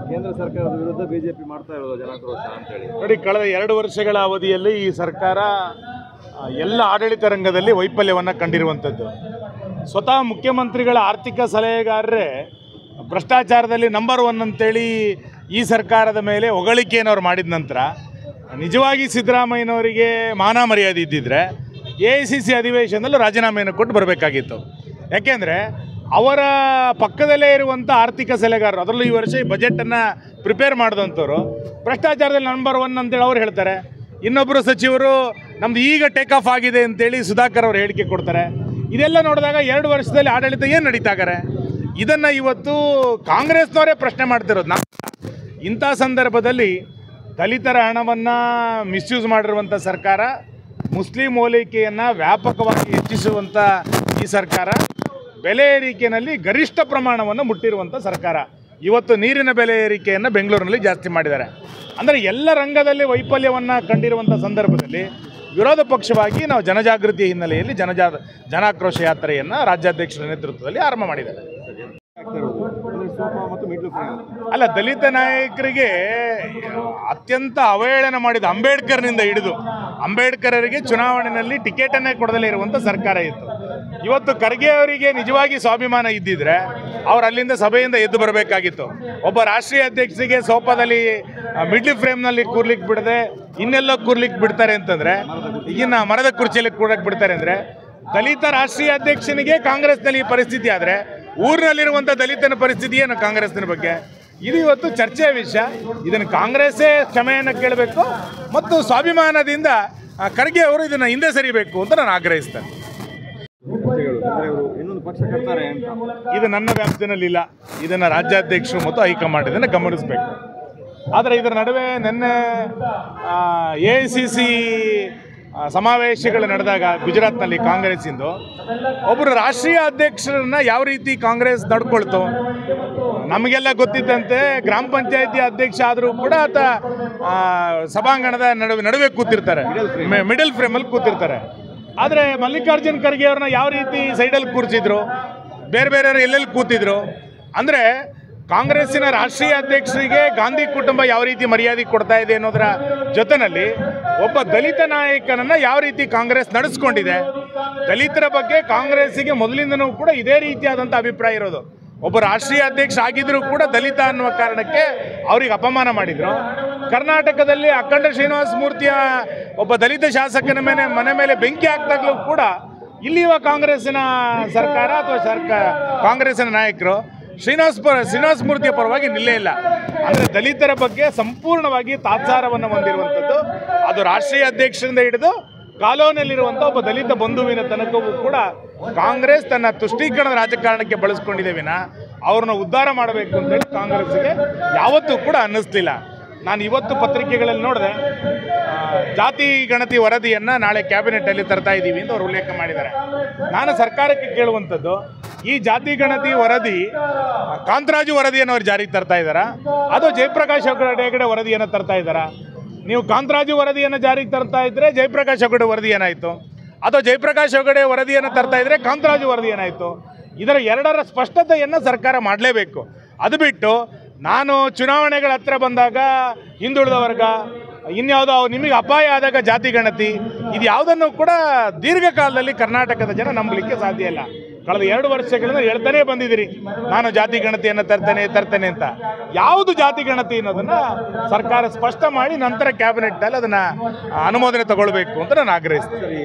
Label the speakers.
Speaker 1: ಕೇಂದ್ರ ಸರ್ಕಾರದ ವಿರುದ್ಧ ಬಿಜೆಪಿ ಮಾಡ್ತಾ ಇರೋದು ಜನಾಕ್ರೋಶ ಅಂತ ಹೇಳಿ
Speaker 2: ನೋಡಿ, ಕಳೆದ 2 ವರ್ಷಗಳ ಅವಧಿಯಲ್ಲಿ ಈ ಸರ್ಕಾರ ಎಲ್ಲ ಆಡಳಿತ ರಂಗದಲ್ಲಿ ವೈಫಲ್ಯವನ್ನು ಕಂಡಿರುವಂಥದ್ದು. ಸ್ವತಃ ಮುಖ್ಯಮಂತ್ರಿಗಳ ಆರ್ಥಿಕ ಸಲಹೆಗಾರರೇ ಭ್ರಷ್ಟಾಚಾರದಲ್ಲಿ ನಂಬರ್ 1 ಅಂತೇಳಿ ಈ ಸರ್ಕಾರದ ಮೇಲೆ ಹೊಗಳಿಕೆಯನ್ನು ಅವ್ರು ಮಾಡಿದ ನಂತರ ನಿಜವಾಗಿ ಸಿದ್ದರಾಮಯ್ಯನವರಿಗೆ ಮಾನ ಮರ್ಯಾದೆ ಇದ್ದಿದ್ದರೆ AICC ಅಧಿವೇಶನದಲ್ಲೂ ರಾಜೀನಾಮೆಯನ್ನು ಕೊಟ್ಟು ಬರಬೇಕಾಗಿತ್ತು. ಯಾಕೆಂದರೆ ಅವರ ಪಕ್ಕದಲ್ಲೇ ಇರುವಂಥ ಆರ್ಥಿಕ ಸಲಹೆಗಾರರು, ಅದರಲ್ಲೂ ಈ ವರ್ಷ ಈ ಬಜೆಟನ್ನು ಪ್ರಿಪೇರ್ ಮಾಡಿದಂಥವ್ರು ಭ್ರಷ್ಟಾಚಾರದಲ್ಲಿ ನಂಬರ್ 1 ಅಂತೇಳಿ ಅವ್ರು ಹೇಳ್ತಾರೆ. ಇನ್ನೊಬ್ಬರು ಸಚಿವರು ನಮ್ಮದು ಈಗ ಟೇಕ್ ಆಫ್ ಆಗಿದೆ ಅಂತೇಳಿ ಸುಧಾಕರ್ ಅವರು ಹೇಳಿಕೆ ಕೊಡ್ತಾರೆ. ಇದೆಲ್ಲ ನೋಡಿದಾಗ 2 ವರ್ಷದಲ್ಲಿ ಆಡಳಿತ ಏನು ನಡೀತಾಗಾರೆ, ಇದನ್ನು ಇವತ್ತು ಕಾಂಗ್ರೆಸ್ನವರೇ ಪ್ರಶ್ನೆ ಮಾಡ್ತಿರೋದು. ಇಂಥ ಸಂದರ್ಭದಲ್ಲಿ ದಲಿತರ ಹಣವನ್ನು ಮಿಸ್ಯೂಸ್ ಮಾಡಿರುವಂಥ ಸರ್ಕಾರ, ಮುಸ್ಲಿಂ ಓಲೈಕೆಯನ್ನು ವ್ಯಾಪಕವಾಗಿ ಹೆಚ್ಚಿಸುವಂಥ ಈ ಸರ್ಕಾರ, ಬೆಲೆ ಏರಿಕೆಯಲ್ಲಿ ಗರಿಷ್ಠ ಪ್ರಮಾಣವನ್ನು ಮುಟ್ಟಿರುವಂಥ ಸರ್ಕಾರ, ಇವತ್ತು ನೀರಿನ ಬೆಲೆ ಏರಿಕೆಯನ್ನು ಬೆಂಗಳೂರಿನಲ್ಲಿ ಜಾಸ್ತಿ ಮಾಡಿದ್ದಾರೆ. ಅಂದರೆ ಎಲ್ಲ ರಂಗದಲ್ಲಿ ವೈಫಲ್ಯವನ್ನು ಕಂಡಿರುವಂಥ ಸಂದರ್ಭದಲ್ಲಿ ವಿರೋಧ ಪಕ್ಷವಾಗಿ ನಾವು ಜನಜಾಗೃತಿ ಹಿನ್ನೆಲೆಯಲ್ಲಿ ಜನಾಕ್ರೋಶ ಯಾತ್ರೆಯನ್ನು ರಾಜ್ಯಾಧ್ಯಕ್ಷರ ನೇತೃತ್ವದಲ್ಲಿ ಆರಂಭ ಮಾಡಿದ್ದಾರೆ. ಅಲ್ಲ, ದಲಿತ ನಾಯಕರಿಗೆ ಅತ್ಯಂತ ಅವಹೇಳನ ಮಾಡಿದ ಅಂಬೇಡ್ಕರ್ನಿಂದ ಹಿಡಿದು ಅಂಬೇಡ್ಕರರಿಗೆ ಚುನಾವಣೆಯಲ್ಲಿ ಟಿಕೆಟನ್ನೇ ಕೊಡದಲ್ಲೇ ಇರುವಂಥ ಸರ್ಕಾರ ಇತ್ತು. ಇವತ್ತು ಖರ್ಗೆ ಅವರಿಗೆ ನಿಜವಾಗಿ ಸ್ವಾಭಿಮಾನ ಇದ್ದಿದ್ರೆ ಅವ್ರು ಅಲ್ಲಿಂದ ಸಭೆಯಿಂದ ಎದ್ದು ಬರಬೇಕಾಗಿತ್ತು. ಒಬ್ಬ ರಾಷ್ಟ್ರೀಯ ಅಧ್ಯಕ್ಷರಿಗೆ ಸೋಫಾದಲ್ಲಿ ಮಿಡ್ಲ್ ಫ್ರೇಮ್ನಲ್ಲಿ ಕೂರ್ಲಿಕ್ಕೆ ಬಿಡದೆ ಇನ್ನೆಲ್ಲೋ ಕೂರ್ಲಿಕ್ಕೆ ಬಿಡ್ತಾರೆ ಅಂತಂದರೆ, ಇನ್ನು ಮರದ ಕುರ್ಚಿಯಲ್ಲಿ ಕೂಡಕ್ಕೆ ಬಿಡ್ತಾರೆ ಅಂದರೆ, ದಲಿತ ರಾಷ್ಟ್ರೀಯ ಅಧ್ಯಕ್ಷನಿಗೆ ಕಾಂಗ್ರೆಸ್ನಲ್ಲಿ ಈ ಪರಿಸ್ಥಿತಿ ಆದರೆ ಊರಿನಲ್ಲಿರುವಂಥ ದಲಿತನ ಪರಿಸ್ಥಿತಿ ಏನು ಕಾಂಗ್ರೆಸ್ನ ಬಗ್ಗೆ? ಇದು ಇವತ್ತು ಚರ್ಚೆಯ ವಿಷಯ. ಇದನ್ನು ಕಾಂಗ್ರೆಸ್ಸೇ ಕ್ಷಮೆಯನ್ನು ಕೇಳಬೇಕು ಮತ್ತು ಸ್ವಾಭಿಮಾನದಿಂದ ಖರ್ಗೆ ಅವರು ಇದನ್ನು ಹಿಂದೆ ಸರಿಬೇಕು ಅಂತ ನಾನು ಆಗ್ರಹಿಸ್ತೇನೆ. ಇದು ನನ್ನ ವ್ಯಾಪ್ತಿನಲ್ಲಿಲ್ಲ, ಇದನ್ನು ರಾಜ್ಯಾಧ್ಯಕ್ಷರು ಮತ್ತು ಹೈಕಮಾಂಡ್ ಇದನ್ನು ಗಮನಿಸಬೇಕು. ಆದರೆ ಇದರ ನಡುವೆ ನಿನ್ನೆ AICC ಸಮಾವೇಶಗಳು ನಡೆದಾಗ ಗುಜರಾತ್ನಲ್ಲಿ ಕಾಂಗ್ರೆಸ್ಸಿಂದು ಒಬ್ಬರು ರಾಷ್ಟ್ರೀಯ ಅಧ್ಯಕ್ಷರನ್ನ ಯಾವ ರೀತಿ ಕಾಂಗ್ರೆಸ್ ನಡ್ಕೊಳ್ತು ನಮಗೆಲ್ಲ ಗೊತ್ತಿದ್ದಂತೆ. ಗ್ರಾಮ ಪಂಚಾಯತಿ ಅಧ್ಯಕ್ಷ ಆದರೂ ಕೂಡ ಆತ ಸಭಾಂಗಣದ ನಡುವೆ ಕೂತಿರ್ತಾರೆ, ಮಿಡಲ್ ಫ್ರೇಮಲ್ಲಿ ಕೂತಿರ್ತಾರೆ. ಆದರೆ ಮಲ್ಲಿಕಾರ್ಜುನ್ ಖರ್ಗೆ ಅವ್ರನ್ನ ಯಾವ ರೀತಿ ಸೈಡಲ್ಲಿ ಕೂರಿಸಿದ್ರು, ಬೇರೆ ಬೇರೆಯವರು ಎಲ್ಲೆಲ್ಲಿ ಕೂತಿದ್ರು. ಅಂದರೆ ಕಾಂಗ್ರೆಸ್ಸಿನ ರಾಷ್ಟ್ರೀಯ ಅಧ್ಯಕ್ಷರಿಗೆ ಗಾಂಧಿ ಕುಟುಂಬ ಯಾವ ರೀತಿ ಮರ್ಯಾದೆ ಕೊಡ್ತಾ ಇದೆ ಅನ್ನೋದರ ಜೊತೆಯಲ್ಲಿ ಒಬ್ಬ ದಲಿತ ನಾಯಕನನ್ನು ಯಾವ ರೀತಿ ಕಾಂಗ್ರೆಸ್ ನಡೆಸ್ಕೊಂಡಿದೆ. ದಲಿತರ ಬಗ್ಗೆ ಕಾಂಗ್ರೆಸ್ಸಿಗೆ ಮೊದಲಿಂದನೂ ಕೂಡ ಇದೇ ರೀತಿಯಾದಂಥ ಅಭಿಪ್ರಾಯ ಇರೋದು. ಒಬ್ಬ ರಾಷ್ಟ್ರೀಯ ಅಧ್ಯಕ್ಷ ಆಗಿದ್ದರೂ ಕೂಡ ದಲಿತ ಅನ್ನುವ ಕಾರಣಕ್ಕೆ ಅವ್ರಿಗೆ ಅಪಮಾನ ಮಾಡಿದರು. ಕರ್ನಾಟಕದಲ್ಲಿ ಅಖಂಡ ಶ್ರೀನಿವಾಸ ಮೂರ್ತಿಯ ಒಬ್ಬ ದಲಿತ ಶಾಸಕನ ಮನೆ ಮೇಲೆ ಬೆಂಕಿ ಹಾಕಿದಾಗಲೂ ಕೂಡ ಇಲ್ಲಿರುವ ಕಾಂಗ್ರೆಸ್ಸಿನ ಸರ್ಕಾರ ಅಥವಾ ಕಾಂಗ್ರೆಸ್ಸಿನ ನಾಯಕರು ಶ್ರೀನಿವಾಸ ಮೂರ್ತಿಯ ಪರವಾಗಿ ನಿಲ್ಲೇ ಇಲ್ಲ. ಅಂದರೆ ದಲಿತರ ಬಗ್ಗೆ ಸಂಪೂರ್ಣವಾಗಿ ತಾತ್ಸಾರವನ್ನು ಹೊಂದಿರುವಂಥದ್ದು, ಅದು ರಾಷ್ಟ್ರೀಯ ಅಧ್ಯಕ್ಷರಿಂದ ಹಿಡಿದು ಕಾಲೋನಿಯಲ್ಲಿರುವಂಥ ಒಬ್ಬ ದಲಿತ ಬಂಧುವಿನ ತನಕವೂ ಕೂಡ ಕಾಂಗ್ರೆಸ್ ತನ್ನ ತುಷ್ಟೀಕರಣದ ರಾಜಕಾರಣಕ್ಕೆ ಬಳಸ್ಕೊಂಡಿದೆ ವಿನ ಅವ್ರನ್ನ ಉದ್ಧಾರ ಮಾಡಬೇಕು ಅಂತೇಳಿ ಕಾಂಗ್ರೆಸ್ಸಿಗೆ ಯಾವತ್ತೂ ಕೂಡ ಅನ್ನಿಸ್ಲಿಲ್ಲ. ನಾನು ಇವತ್ತು ಪತ್ರಿಕೆಗಳಲ್ಲಿ ನೋಡಿದೆ, ಜಾತಿ ಗಣತಿ ವರದಿಯನ್ನು ನಾಳೆ ಕ್ಯಾಬಿನೆಟ್ಟಲ್ಲಿ ತರ್ತಾ ಇದ್ದೀವಿ ಅಂತ ಅವರು ಉಲ್ಲೇಖ ಮಾಡಿದ್ದಾರೆ. ನಾನು ಸರ್ಕಾರಕ್ಕೆ ಕೇಳುವಂಥದ್ದು, ಈ ಜಾತಿ ಗಣತಿ ವರದಿ ಕಾಂತರಾಜು ವರದಿಯನ್ನು ಅವ್ರು ಜಾರಿಗೆ ತರ್ತಾ ಇದ್ದಾರಾ, ಅದು ಜಯಪ್ರಕಾಶ್ ಹೆಗಡೆ ವರದಿಯನ್ನು ತರ್ತಾ ಇದ್ದಾರಾ? ನೀವು ಕಾಂತರಾಜು ವರದಿಯನ್ನು ಜಾರಿಗೆ ತರ್ತಾ ಇದ್ದರೆ ಜಯಪ್ರಕಾಶ್ ಹೆಗಡೆ ವರದಿ ಏನಾಯಿತು? ಅಥವಾ ಜಯಪ್ರಕಾಶ್ ಹೆಗಡೆ ವರದಿಯನ್ನು ತರ್ತಾ ಇದ್ದರೆ ಕಾಂತರಾಜು ವರದಿ ಏನಾಯಿತು? ಇದರ ಎರಡರ ಸ್ಪಷ್ಟತೆಯನ್ನು ಸರ್ಕಾರ ಮಾಡಲೇಬೇಕು. ಅದು ಬಿಟ್ಟು ನಾನು ಚುನಾವಣೆಗಳ ಹತ್ರ ಬಂದಾಗ ಹಿಂದುಳಿದ ವರ್ಗ, ಇನ್ಯಾವುದೋ ನಿಮಗೆ ಅಪಾಯ ಆದಾಗ ಜಾತಿ ಗಣತಿ, ಇದು ಯಾವುದನ್ನು ಕೂಡ ದೀರ್ಘಕಾಲದಲ್ಲಿ ಕರ್ನಾಟಕದ ಜನ ನಂಬಲಿಕ್ಕೆ ಸಾಧ್ಯ ಇಲ್ಲ. ಕಳೆದ 2 ವರ್ಷಗಳಿಂದ ಹೇಳ್ತಾನೆ ಬಂದಿದ್ದೀರಿ, ನಾನು ಜಾತಿ ಗಣತಿಯನ್ನು ತರ್ತೇನೆ ಅಂತ. ಯಾವುದು ಜಾತಿ ಗಣತಿ ಅನ್ನೋದನ್ನು ಸರ್ಕಾರ ಸ್ಪಷ್ಟ ಮಾಡಿ ನಂತರ ಕ್ಯಾಬಿನೆಟ್ಟಲ್ಲಿ ಅದನ್ನು ಅನುಮೋದನೆ ತಗೊಳ್ಬೇಕು ಅಂತ ನಾನು ಆಗ್ರಹಿಸ್ತೀನಿ.